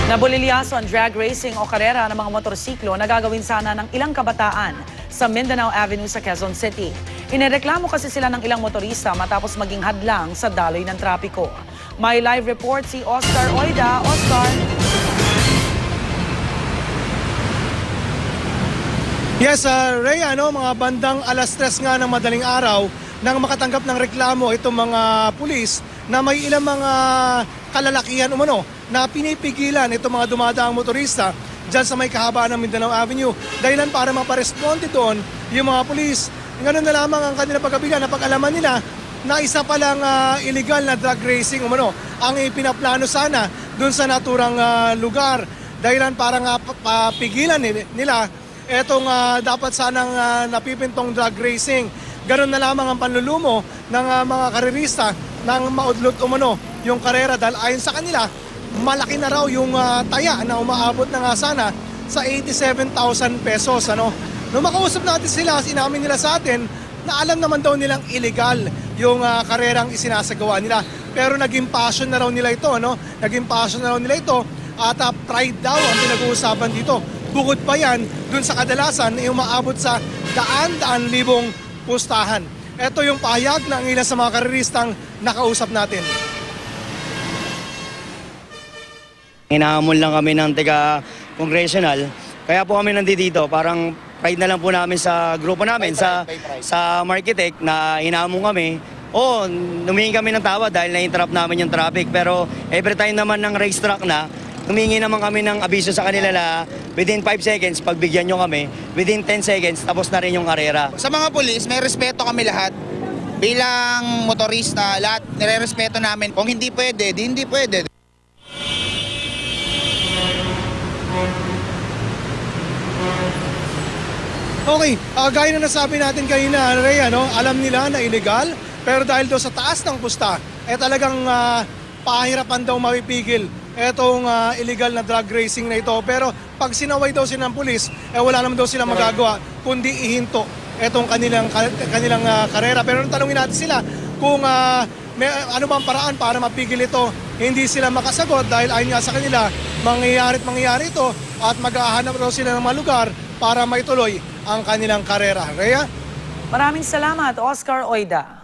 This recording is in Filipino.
Nabulilyaso ang drag racing o karera ng mga motorsiklo na gagawin sana ng ilang kabataan sa Mindanao Avenue sa Quezon City. Inireklamo kasi sila ng ilang motorista matapos maging hadlang sa daloy ng trapiko. May live report si Oscar Oida. Oscar. Yes, Rhea, mga bandang alas 3 nga ng madaling araw nang makatanggap ng reklamo itong mga pulis na may ilang mga kalalakihan na pinipigilan itong mga dumadaang motorista dyan sa may kahabaan ng Mindanao Avenue. Dahilan para maparesponde doon yung mga pulis. Ganun na lamang ang kanilang pagkabigan na pag-alaman nila na isa palang illegal na drag racing ang ipinaplano sana doon sa naturang lugar. Dahilan para nga papigilan nila etong dapat sanang napipintong drag racing. Ganun na lamang ang panlulumo ng mga karerista nang maudlot yung karera dahil ayon sa kanila, malaki na raw yung taya na umaabot na nga sana sa 87,000 pesos. Nung makausap natin sila, inamin nila sa atin na alam naman daw nilang illegal yung karerang isinasagawa nila. Pero naging passion na raw nila ito, Naging passion na raw nila ito at pride daw ang pinag-uusapan dito. Bukod pa yan, dun sa kadalasan yung umaabot sa daan-daan libong pustahan. Ito yung pahayag ng ilan sa mga kareristang nakausap natin. Hinahamon lang kami ng taga-congressional. Kaya po kami nandito. Parang pride na lang po namin sa grupo namin, sa Markitect na hinahamon kami. Humingi kami ng tawad dahil na-interrupt namin yung traffic. Pero every time naman ng racetrack na, humingi naman kami ng abiso sa kanila na within 5 seconds, pagbigyan nyo kami, within 10 seconds, tapos na rin yung karera. Sa mga pulis, may respeto kami lahat. Bilang motorista, lahat nire-respeto namin. Kung hindi pwede, di hindi pwede. Okay, gaya na nasabi natin kanina, Rhea, alam nila na illegal, pero dahil doon sa taas ng pusta, talagang pahirapan daw mapipigil etong illegal na drag racing na ito. Pero pag sinaway daw sila ng pulis, wala naman daw silang magagawa kundi ihinto etong kanilang karera. Pero tanungin natin sila kung may ano bang paraan para mapigil ito. Hindi sila makasagot dahil ayon nga sa kanila, mangyayari ito at maghahanap daw sila ng mga lugar para maituloy ang kanilang karera. Rhea? Maraming salamat, Oscar Oida.